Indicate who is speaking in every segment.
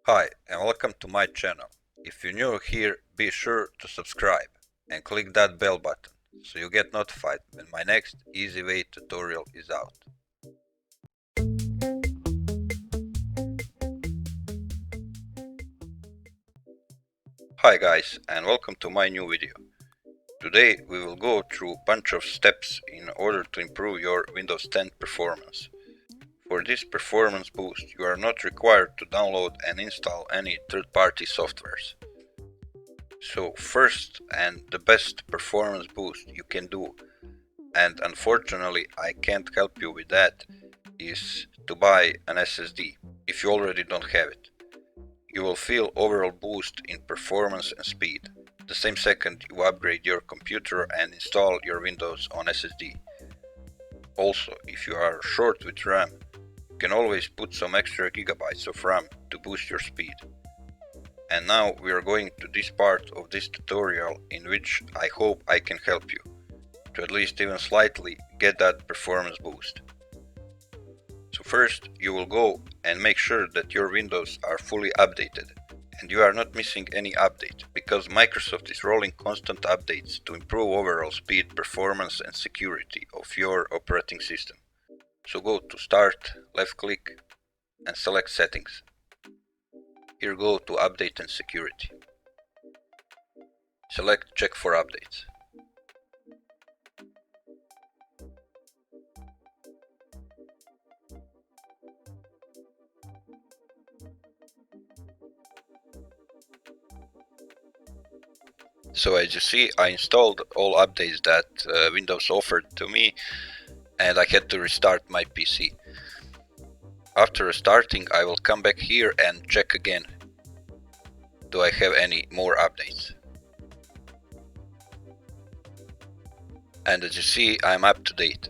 Speaker 1: Hi and welcome to my channel. If you're new here, be sure to subscribe and click that bell button so you get notified when my next easy way tutorial is out. Hi guys and welcome to my new video. Today we will go through a bunch of steps in order to improve your Windows 10 performance. For this performance boost you are not required to download and install any third-party softwares. So first and the best performance boost you can do, and unfortunately I can't help you with that, is to buy an SSD if you already don't have it. You will feel overall boost in performance and speed the same second you upgrade your computer and install your Windows on SSD. Also, if you are short with RAM, you can always put some extra gigabytes of RAM to boost your speed. And now we are going to this part of this tutorial in which I hope I can help you to at least even slightly get that performance boost. So first you will go and make sure that your Windows are fully updated and you are not missing any update, because Microsoft is rolling constant updates to improve overall speed, performance and security of your operating system. So go to Start, left click and select Settings. Here go to Update and Security. Select Check for updates. So as you see, I installed all updates that Windows offered to me and I had to restart my PC. After restarting, I will come back here and check again. Do I have any more updates? And as you see, I'm up to date.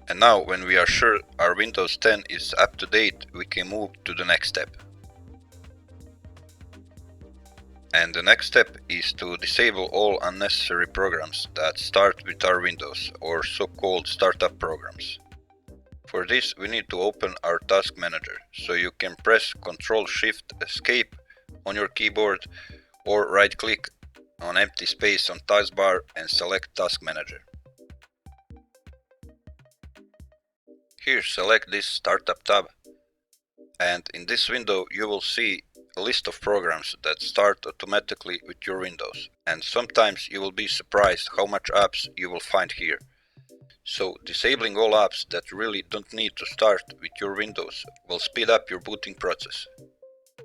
Speaker 1: And now when we are sure our Windows 10 is up to date, we can move to the next step. And the next step is to disable all unnecessary programs that start with our Windows, or so-called startup programs. For this we need to open our task manager, so you can press Ctrl-Shift-Escape on your keyboard or right click on empty space on taskbar and select task manager. Here select this startup tab, and in this window you will see a list of programs that start automatically with your Windows, and sometimes you will be surprised how much apps you will find here. So disabling all apps that really don't need to start with your Windows will speed up your booting process.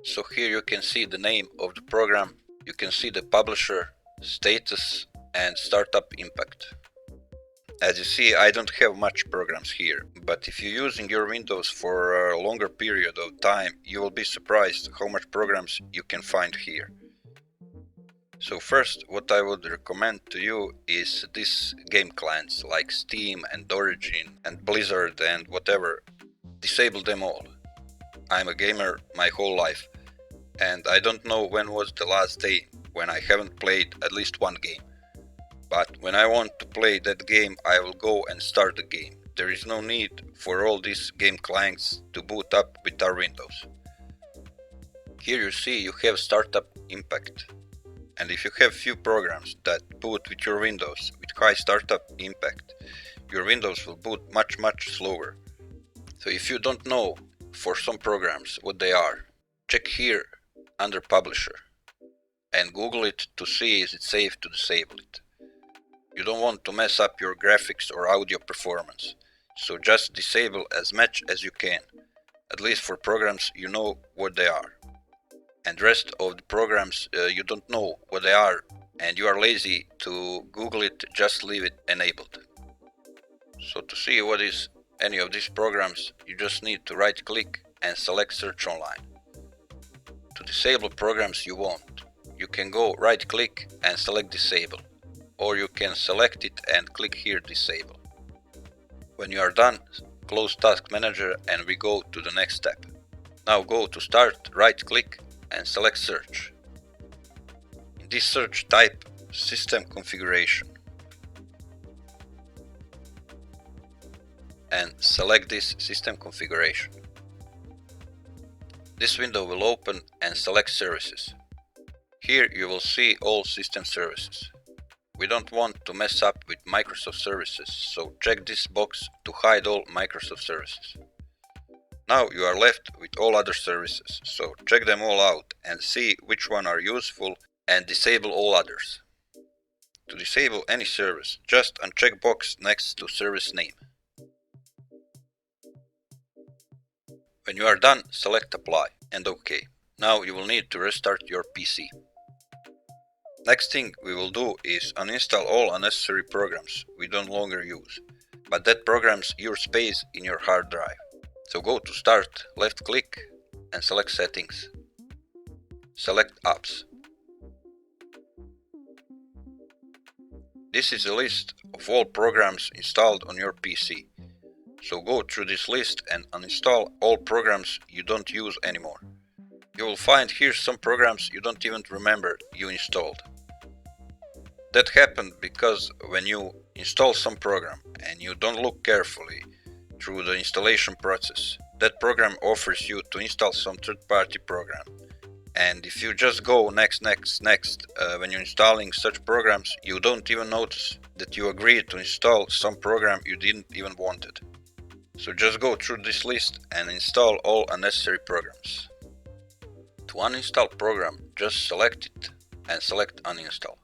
Speaker 1: So here you can see the name of the program, you can see the publisher, status and startup impact. As you see, I don't have much programs here, but if you're using your Windows for a longer period of time, you will be surprised how much programs you can find here. So first, what I would recommend to you is these game clients like Steam and Origin and Blizzard and whatever. Disable them all. I'm a gamer my whole life, and I don't know when was the last day when I haven't played at least one game. But when I want to play that game, I will go and start the game. There is no need for all these game clients to boot up with our Windows. Here you see you have startup impact. And if you have few programs that boot with your Windows with high startup impact, your Windows will boot much slower. So if you don't know for some programs what they are, check here under Publisher and Google it to see is it safe to disable it. You don't want to mess up your graphics or audio performance, so just disable as much as you can, at least for programs you know what they are. And rest of the programs you don't know what they are and you are lazy to Google it, just leave it enabled. So to see what is any of these programs, you just need to right click and select Search Online. To disable programs you want, you can go right click and select Disable, or you can select it and click here Disable. When you are done, close Task Manager and we go to the next step. Now go to Start, right click and select Search. In this search type System Configuration and select this System Configuration. This window will open and select services. Here you will see all system services. We don't want to mess up with Microsoft services, so check this box to hide all Microsoft services. Now you are left with all other services, so check them all out and see which one are useful and disable all others. To disable any service, just uncheck box next to service name. When you are done, select Apply and OK. Now you will need to restart your PC. Next thing we will do is uninstall all unnecessary programs we no longer use, but that programs use space in your hard drive. So go to Start, left click and select Settings. Select Apps. This is a list of all programs installed on your PC. So go through this list and uninstall all programs you don't use anymore. You will find here some programs you don't even remember you installed. That happened because when you install some program and you don't look carefully through the installation process, that program offers you to install some third-party program. And if you just go next, when you're installing such programs, you don't even notice that you agreed to install some program you didn't even wanted. So just go through this list and install all unnecessary programs. To uninstall program, just select it and select uninstall.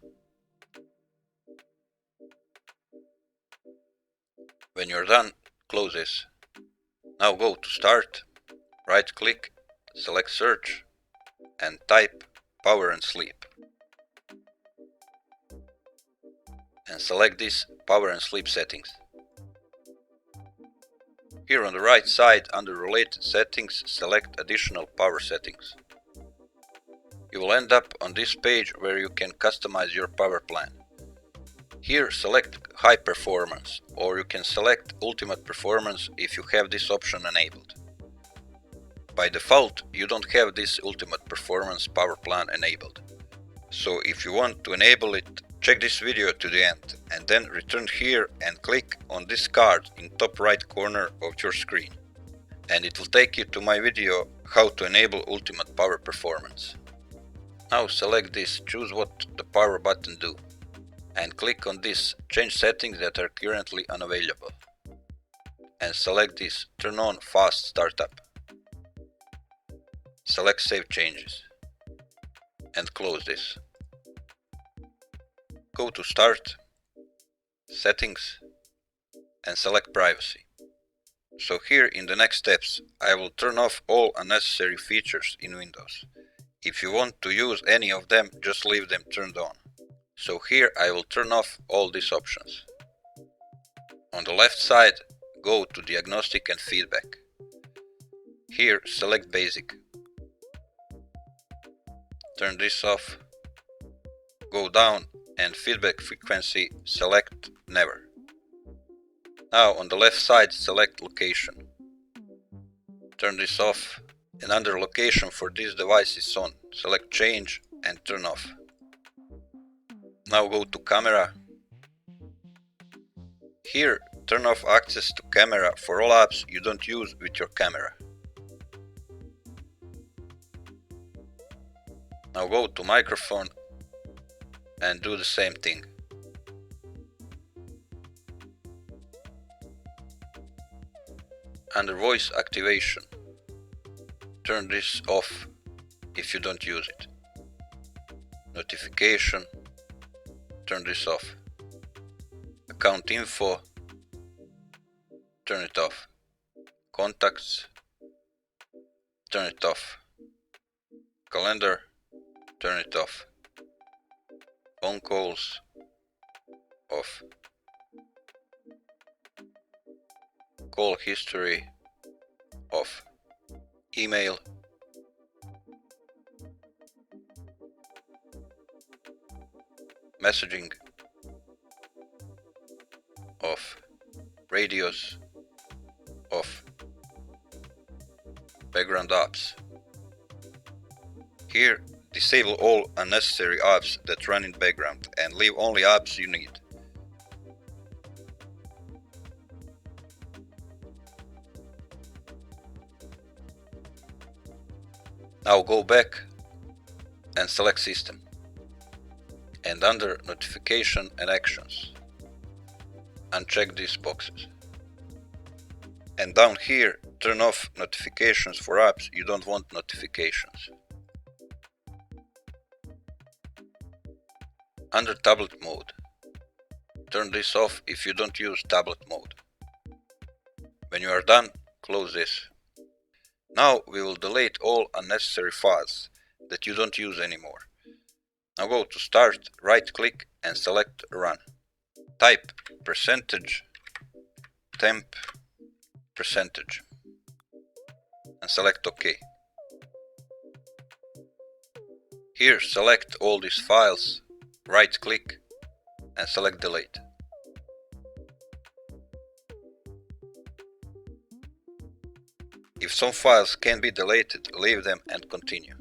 Speaker 1: When you're done, close this. Now go to Start, right click, select Search and type Power and Sleep. And select this Power and Sleep settings. Here on the right side under Related Settings, select Additional Power Settings. You will end up on this page where you can customize your power plan. Here select High Performance, or you can select Ultimate Performance if you have this option enabled. By default, you don't have this Ultimate Performance power plan enabled. So if you want to enable it, check this video to the end and then return here and click on this card in top right corner of your screen. And it will take you to my video how to enable Ultimate Power Performance. Now select this Choose what the power button do and click on this Change settings that are currently unavailable. And select this Turn on Fast Startup. Select Save Changes and close this. Go to Start, Settings and select Privacy. So here in the next steps I will turn off all unnecessary features in Windows. If you want to use any of them, just leave them turned on. So here I will turn off all these options. On the left side, go to Diagnostic and Feedback. Here select Basic. Turn this off. Go down and Feedback Frequency, select Never. Now on the left side select Location. Turn this off and under Location for this device is on. Select Change and turn off. Now go to Camera. Here turn off access to camera for all apps you don't use with your camera. Now go to Microphone and do the same thing. Under Voice Activation, turn this off if you don't use it. Notification, turn this off. Account Info, turn it off. Contacts, turn it off. Calendar, turn it off. Phone calls, off. Call history, off. Email, messaging, off. Radios, off. Background apps. Here, disable all unnecessary apps that run in background and leave only apps you need. Now go back and select System, and under Notification and Actions, uncheck these boxes. And down here, turn off notifications for apps you don't want notifications. Under Tablet Mode, turn this off if you don't use tablet mode. When you are done, close this. Now we will delete all unnecessary files that you don't use anymore. Now go to Start, right click and select Run. Type %temp % and select OK. Here select all these files, right click and select Delete. If some files can be deleted, leave them and continue.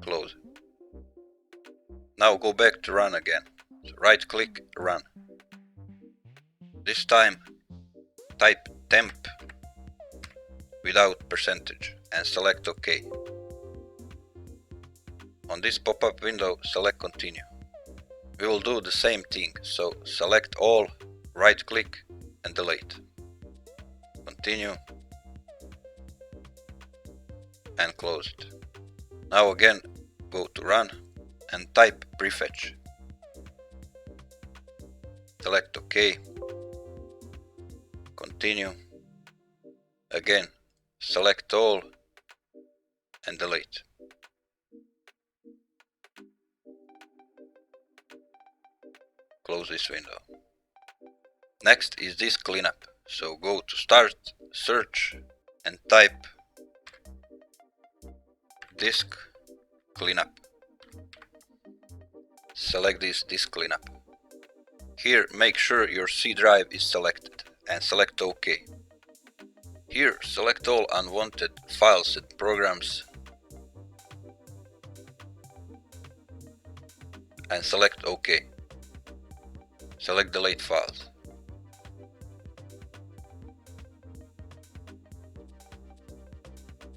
Speaker 1: Close. Now go back to Run again. So right click, Run. This time type temp without percentage and select OK. On this pop-up window, select Continue. We will do the same thing, so select all, right click and delete. Continue and close it. Now again go to Run and type prefetch. Select OK. Continue. Again select all and delete. Close this window. Next is disk cleanup, so go to Start, Search and type disk cleanup. Select this disk cleanup. Here make sure your C drive is selected and select OK. Here select all unwanted files and programs and select OK. Select Delete Files.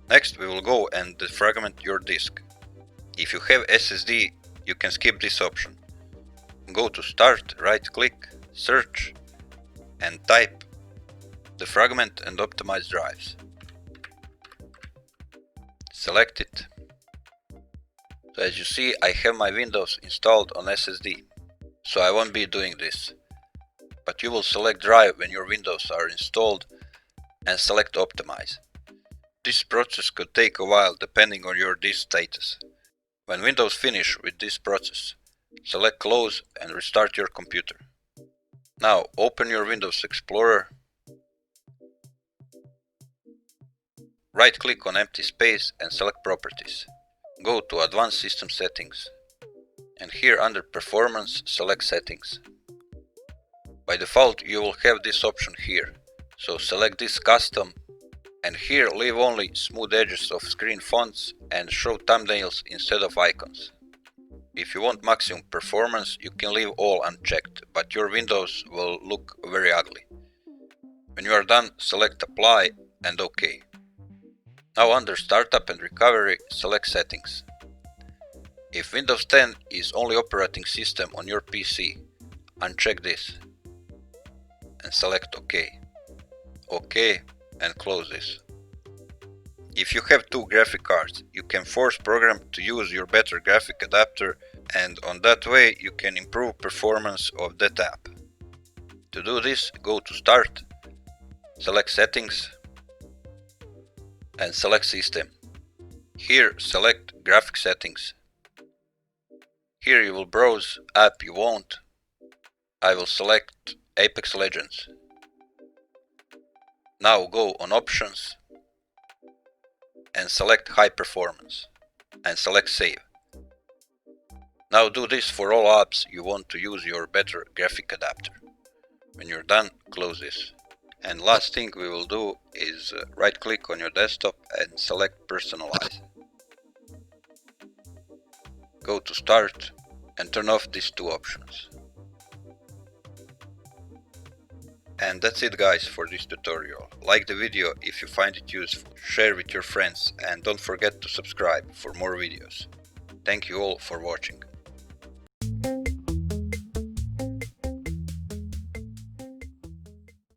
Speaker 1: Next we will go and defragment your disk. If you have SSD, you can skip this option. Go to Start, right click, Search and type Defragment and Optimize Drives. Select it. So as you see, I have my Windows installed on SSD, so I won't be doing this. But you will select Drive when your Windows are installed and select Optimize. This process could take a while depending on your disk status. When Windows finish with this process, select Close and restart your computer. Now open your Windows Explorer, right click on empty space and select Properties. Go to Advanced System Settings and here under Performance select Settings. By default you will have this option here, so select this Custom and here leave only smooth edges of screen fonts and show thumbnails instead of icons. If you want maximum performance, you can leave all unchecked, but your Windows will look very ugly. When you are done, select Apply and OK. Now under Startup and Recovery, select Settings. If Windows 10 is only operating system on your PC, uncheck this and select OK. OK and close this. If you have two graphic cards, you can force program to use your better graphic adapter, and on that way you can improve performance of that app. To do this, go to Start, select Settings and select System. Here select Graphic Settings. Here you will browse app you want. I will select Apex Legends. Now go on Options and select High Performance and select Save. Now do this for all apps you want to use your better graphic adapter. When you're done, close this. And last thing we will do is right click on your desktop and select Personalize. Go to Start and turn off these two options. And that's it guys for this tutorial. Like the video if you find it useful, share with your friends, and don't forget to subscribe for more videos. Thank you all for watching.